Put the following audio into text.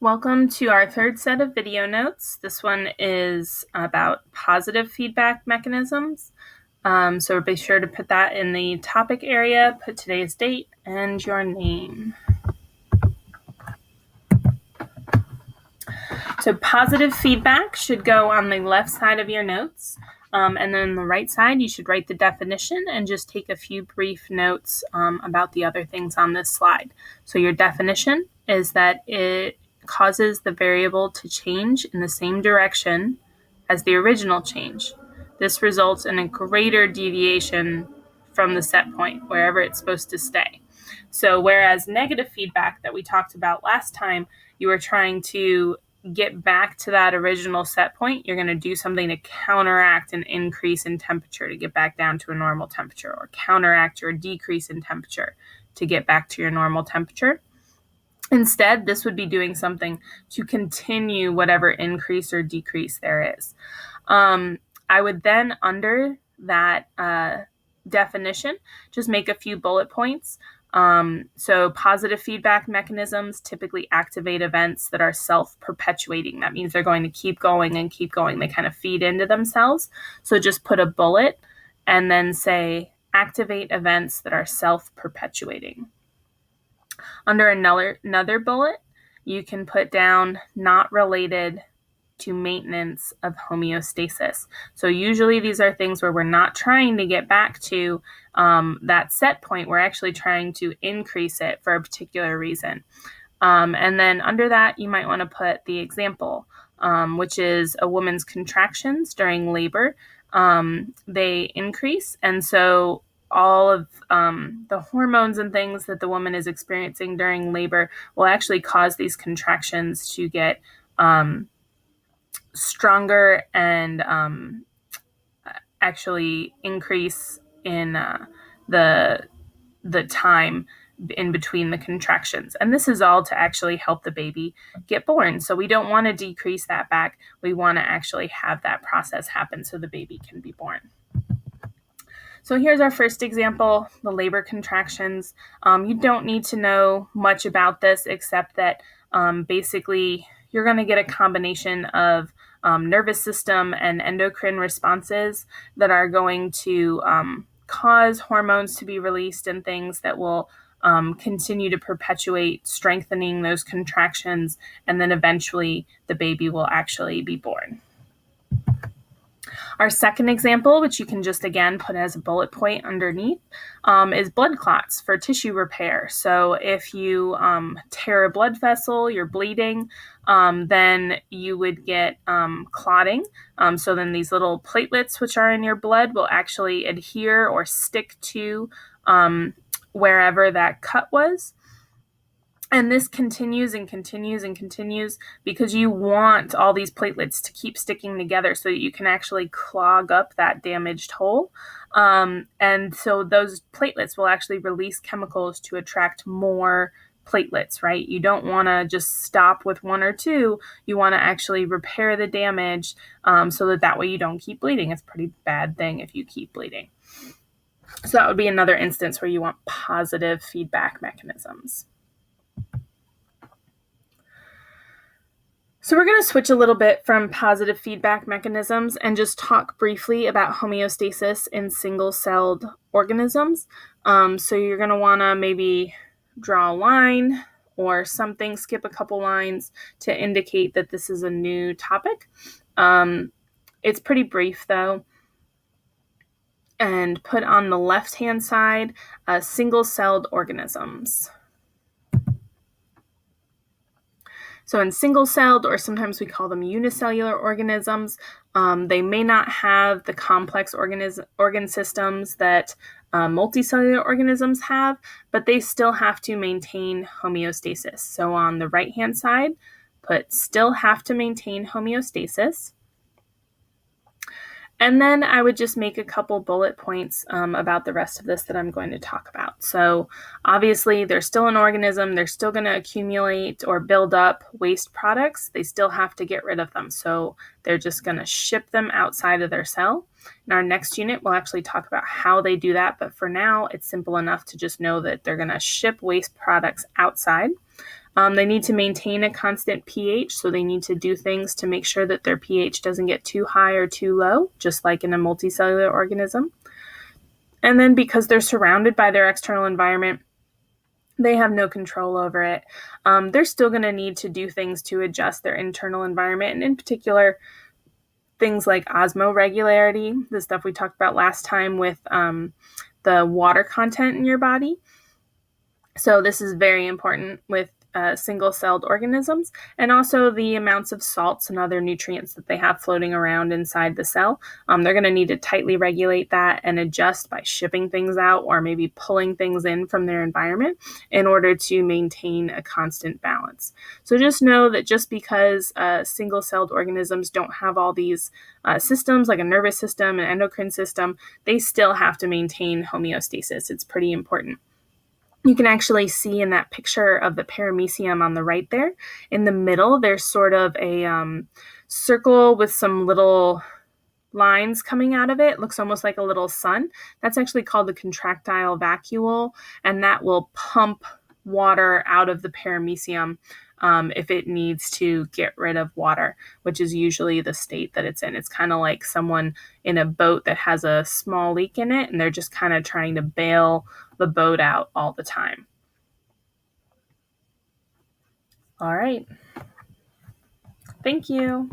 Welcome to our third set of video notes. This one is about positive feedback mechanisms. So be sure to put that in the topic area, put today's date and your name. So positive feedback should go on the left side of your notes. And then on the right side, you should write the definition and just take a few brief notes about the other things on this slide. So your definition is that it causes the variable to change in the same direction as the original change. This results in a greater deviation from the set point, wherever it's supposed to stay. So whereas negative feedback that we talked about last time, you were trying to get back to that original set point, you're going to do something to counteract an increase in temperature to get back down to a normal temperature, or counteract your decrease in temperature to get back to your normal temperature. Instead, this would be doing something to continue whatever increase or decrease there is. I would then, under that definition, just make a few bullet points. So positive feedback mechanisms typically activate events that are self-perpetuating. That means they're going to keep going and keep going. They kind of feed into themselves. So just put a bullet and then say activate events that are self-perpetuating. Under another bullet, you can put down not related to maintenance of homeostasis. So usually these are things where we're not trying to get back to that set point. We're actually trying to increase it for a particular reason. And then under that, you might want to put the example, which is a woman's contractions during labor. They increase. And so all of the hormones and things that the woman is experiencing during labor will actually cause these contractions to get stronger and actually increase in the time in between the contractions. And this is all to actually help the baby get born. So we don't want to decrease that back. We want to actually have that process happen so the baby can be born. So here's our first example, the labor contractions. You don't need to know much about this except that basically you're going to get a combination of nervous system and endocrine responses that are going to cause hormones to be released and things that will continue to perpetuate strengthening those contractions, and then eventually the baby will actually be born. Our second example, which you can just again put as a bullet point underneath, is blood clots for tissue repair. So if you tear a blood vessel, you're bleeding, then you would get clotting. So then these little platelets which are in your blood will actually adhere or stick to wherever that cut was. And this continues and continues and continues because you want all these platelets to keep sticking together so that you can actually clog up that damaged hole. And so those platelets will actually release chemicals to attract more platelets, right? You don't want to just stop with one or two. You want to actually repair the damage so that way you don't keep bleeding. It's a pretty bad thing if you keep bleeding. So that would be another instance where you want positive feedback mechanisms. So we're going to switch a little bit from positive feedback mechanisms and just talk briefly about homeostasis in single-celled organisms. So you're going to want to maybe draw a line or something, skip a couple lines to indicate that this is a new topic. It's pretty brief though. And put on the left-hand side, single-celled organisms. So in single-celled, or sometimes we call them unicellular organisms, they may not have the complex organ systems that multicellular organisms have, but they still have to maintain homeostasis. So on the right-hand side, put still have to maintain homeostasis. And then I would just make a couple bullet points about the rest of this that I'm going to talk about. So obviously they're still an organism. They're still going to accumulate or build up waste products. They still have to get rid of them. So they're just going to ship them outside of their cell. In our next unit, we'll actually talk about how they do that. But for now, it's simple enough to just know that they're going to ship waste products outside. They need to maintain a constant pH, so they need to do things to make sure that their pH doesn't get too high or too low, just like in a multicellular organism. And then because they're surrounded by their external environment, they have no control over it. They're still going to need to do things to adjust their internal environment, and in particular, things like osmoregularity, the stuff we talked about last time with the water content in your body. So this is very important with single-celled organisms, and also the amounts of salts and other nutrients that they have floating around inside the cell. They're going to need to tightly regulate that and adjust by shipping things out or maybe pulling things in from their environment in order to maintain a constant balance. So just know that just because single-celled organisms don't have all these systems like a nervous system and endocrine system, they still have to maintain homeostasis. It's pretty important. You can actually see in that picture of the paramecium on the right there, in the middle, there's sort of a circle with some little lines coming out of it. It looks almost like a little sun. That's actually called the contractile vacuole, and that will pump water out of the paramecium if it needs to get rid of water, which is usually the state that it's in. It's kind of like someone in a boat that has a small leak in it, and they're just kind of trying to bail the boat out all the time. All right. Thank you.